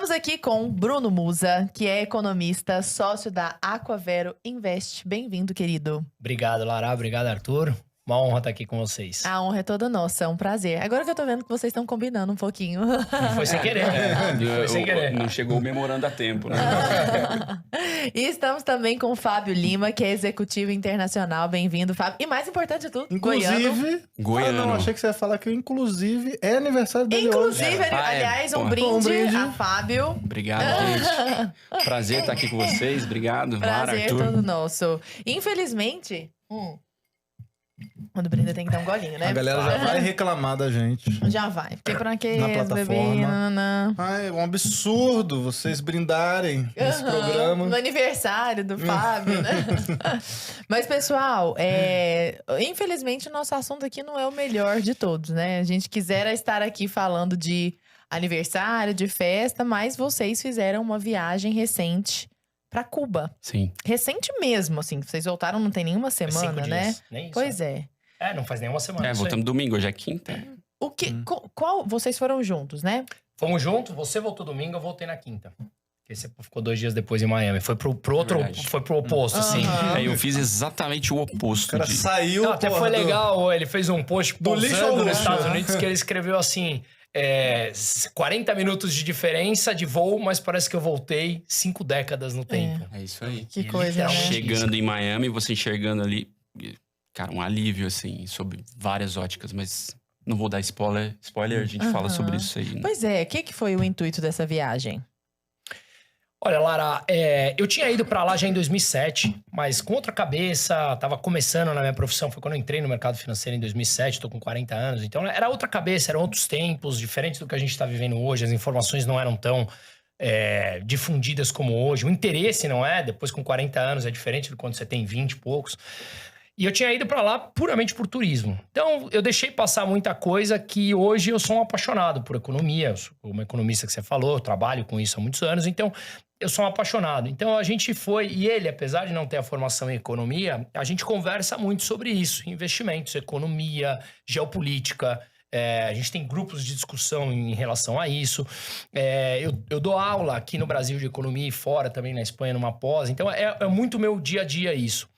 Estamos aqui com Bruno Musa, que é economista, sócio da Aquavero Invest. Bem-vindo, querido. Obrigado, Lara. Obrigado, Arthur. Uma honra estar aqui com vocês. A honra é toda nossa, é um prazer. Agora que eu tô vendo que vocês estão combinando um pouquinho. Foi sem querer. Foi sem querer. Não chegou o memorando a tempo, né? E estamos também com o Fábio Lima, que é executivo internacional. Bem-vindo, Fábio. E mais importante de tudo, Goiano. Ah, não, achei que você ia falar que inclusive é aniversário dele hoje. Aliás, um Porra. brinde a Fábio. Obrigado, gente. Prazer estar aqui com vocês. Obrigado. Lara, Prazer Arthur. todo nosso. Infelizmente... Quando brinda tem que dar um golinho, né? A galera já vai reclamar da gente. Já vai. Porque pra que Na plataforma. bebê, Ai, é um absurdo vocês brindarem nesse programa. No aniversário do Fábio, né? Mas, pessoal, infelizmente o nosso assunto aqui não é o melhor de todos, né? A gente quisera estar aqui falando de aniversário, de festa, mas vocês fizeram uma viagem recente pra Cuba. Sim. Recente mesmo, assim. Vocês voltaram não tem nenhuma semana, 5 né? dias. Nem isso, Pois é. não faz nenhuma semana. isso aí. Voltamos domingo, hoje é quinta. O que, qual, vocês foram juntos, né? Fomos juntos, você voltou domingo, eu voltei na quinta. Porque você ficou 2 dias depois em Miami. Foi pro outro, Verdade. foi pro oposto, assim. Eu fiz exatamente o O oposto. cara saiu, Não, até porra, foi do- legal, ele fez um post Do lixo ao pousando nos luxo. Estados Unidos que ele escreveu assim... 40 minutos de diferença de voo, mas parece que eu voltei 5 décadas no tempo. É isso aí. Que coisa, né? literalmente Chegando em Miami, você enxergando ali, cara, um alívio, assim, sob várias óticas, mas não vou dar spoiler, a gente fala sobre isso aí. Né? Pois é, o que foi o intuito dessa viagem? Olha, Lara, eu tinha ido pra lá já em 2007, mas com outra cabeça, tava começando na minha profissão, foi quando eu entrei no mercado financeiro em 2007, tô com 40 anos, então era outra cabeça, eram outros tempos, diferentes do que a gente tá vivendo hoje, as informações não eram tão difundidas como hoje, o interesse não é, depois com 40 anos é diferente do quando você tem 20 e poucos. E eu tinha ido pra lá puramente por turismo. Então, eu deixei passar muita coisa que hoje eu sou um apaixonado por economia. Eu sou uma economista que você falou, eu trabalho com isso há muitos anos. Então, eu sou um apaixonado. Então, a gente foi... E ele, apesar de não ter a formação em economia, a gente conversa muito sobre isso. Investimentos, economia, geopolítica. A gente tem grupos de discussão em relação a isso. Eu dou aula aqui no Brasil de economia e fora também, na Espanha, numa pós. Então, é muito meu dia a dia isso.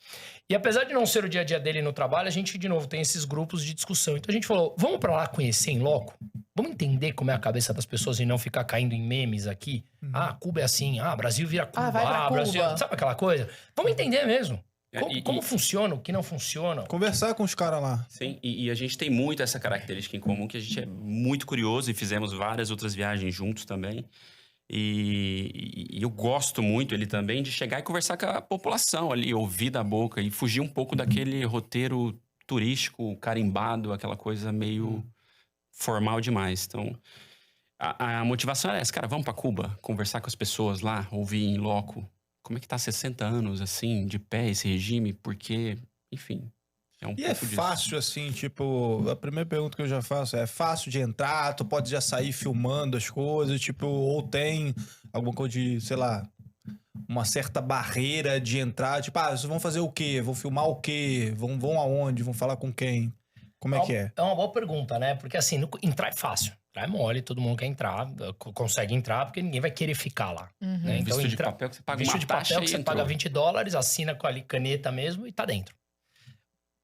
E apesar de não ser o dia a dia dele no trabalho, a gente, de novo, tem esses grupos de discussão. Então a gente falou, vamos pra lá conhecer em loco? Vamos entender como é a cabeça das pessoas e não ficar caindo em memes aqui? Cuba é assim. Brasil vira Cuba. vai pra Brasil... Cuba. Sabe aquela coisa? Vamos entender mesmo. E- Como funciona, o que não funciona. Conversar com os caras lá. Sim, e a gente tem muito essa característica em comum, que a gente é muito curioso e fizemos várias outras viagens juntos também. E eu gosto muito, ele também, de chegar e conversar com a população ali, ouvir da boca e fugir um pouco daquele roteiro turístico, carimbado, aquela coisa meio formal demais. Então, a motivação é essa, cara, vamos pra Cuba, conversar com as pessoas lá, ouvir em loco. Como é que tá 60 anos, assim, de pé esse regime? Porque, enfim... E é fácil, assim, tipo, a primeira pergunta que eu já faço é fácil de entrar, tu pode já sair filmando as coisas, tipo, ou tem alguma coisa de, sei lá, uma certa barreira de entrar, tipo, vocês vão fazer o quê? Vão filmar o quê? Vão aonde? Vão falar com quem? Como é que é? É uma boa pergunta, né? Porque assim, entrar é fácil. Entrar é mole, todo mundo quer entrar, consegue entrar, porque ninguém vai querer ficar lá. Né? Então, Visto de papel que você paga visto uma de taxa papel e que você entrou. paga $20, assina com ali caneta mesmo e tá dentro.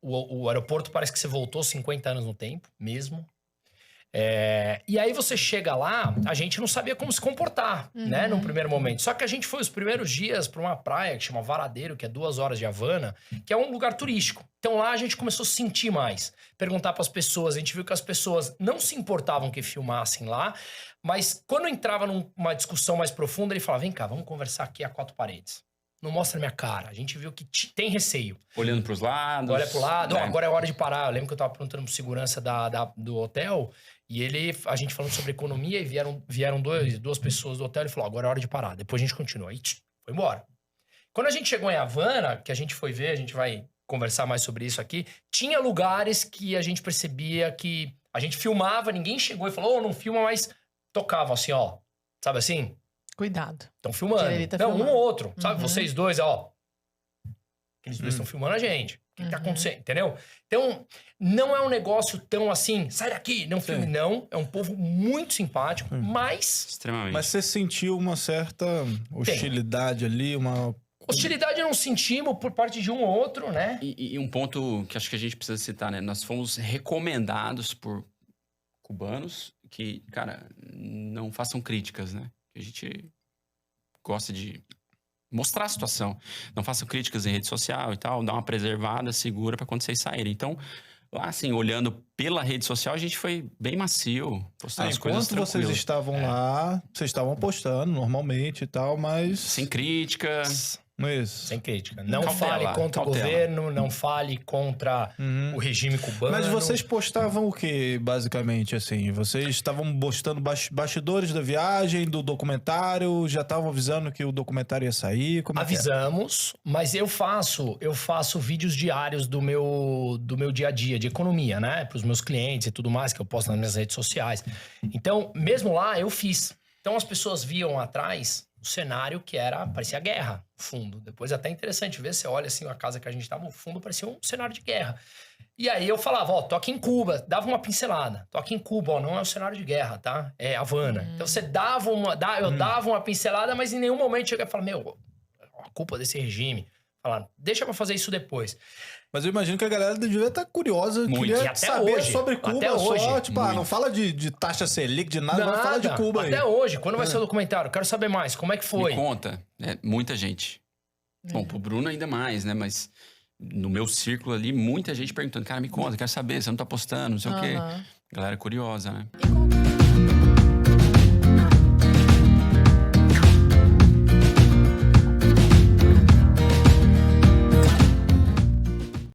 O aeroporto parece que você voltou 50 anos no tempo, mesmo. E aí você chega lá, a gente não sabia como se comportar, né? Num primeiro momento. Só que a gente foi os primeiros dias pra uma praia que chama Varadeiro, que é 2 horas de Havana, que é um lugar turístico. Então lá a gente começou a sentir mais. Perguntar pras pessoas, a gente viu que as pessoas não se importavam que filmassem lá, mas quando entrava numa discussão mais profunda, ele falava, vem cá, vamos conversar aqui a 4 paredes. Não mostra minha cara. A gente viu que tem receio. Olhando pros lados. Olha pro lado, né? agora é hora de parar. Eu lembro que eu tava perguntando pro segurança do hotel, e a gente falando sobre economia, e vieram duas pessoas do hotel, ele falou, agora é hora de parar. Depois a gente continua. Aí, foi embora. Quando a gente chegou em Havana, que a gente foi ver, a gente vai conversar mais sobre isso aqui, tinha lugares que a gente percebia que a gente filmava, ninguém chegou e falou, não filma, mas tocava assim, ó. Sabe assim? Cuidado. Estão filmando. Ele tá Não, filmando. um ou outro. Sabe? Vocês dois, ó. Aqueles dois estão filmando a gente. O que tá acontecendo? Entendeu? Então, não é um negócio tão assim, sai daqui, não filme, não. É um povo muito simpático, mas... Extremamente. Mas você sentiu uma certa hostilidade ali, uma... Hostilidade não sentimos por parte de um ou outro, né? E um ponto que acho que a gente precisa citar, né? Nós fomos recomendados por cubanos que, cara, não façam críticas, né? A gente gosta de mostrar a situação. Não façam críticas em rede social e tal, dá uma preservada segura para quando vocês saírem. Então, lá, assim, olhando pela rede social, a gente foi bem macio, postando as coisas Enquanto vocês tranquilas. estavam lá, vocês estavam postando normalmente e tal, mas... Sem críticas. Isso. Sem crítica. Não Cautela, fale contra o cautela. governo, não fale contra o regime cubano. Mas vocês postavam o que, basicamente, assim? Vocês estavam postando bastidores da viagem, do documentário? Já estavam avisando que o documentário ia sair? Como é que é? Avisamos, mas eu faço vídeos diários do meu dia a dia, de economia, né? Para os meus clientes e tudo mais, que eu posto nas minhas redes sociais. Então, mesmo lá, eu fiz. Então, as pessoas viam atrás o cenário que parecia guerra, fundo. Depois até interessante ver, você olha assim, a casa que a gente tava, o fundo parecia um cenário de guerra. E aí eu falava, ó, tô aqui em Cuba, dava uma pincelada. Tô aqui em Cuba, ó, não é um cenário de guerra, tá? É Havana. Então você dava eu dava uma pincelada, mas em nenhum momento chega e fala, meu, a culpa desse regime. Falaram, deixa pra fazer isso depois. Mas eu imagino que a galera devia estar curiosa, Muito. queria E até saber hoje, sobre Cuba até só. hoje, Tipo, não fala de taxa Selic, de nada, mas fala de Cuba aí. Até hoje, quando vai ser o documentário? Quero saber mais, como é que foi? Me conta. Muita gente. Bom, pro Bruno ainda mais, né? Mas no meu círculo ali, muita gente perguntando, cara, me conta, quero saber, você não tá postando, não sei o quê. Galera curiosa, né? E qual que é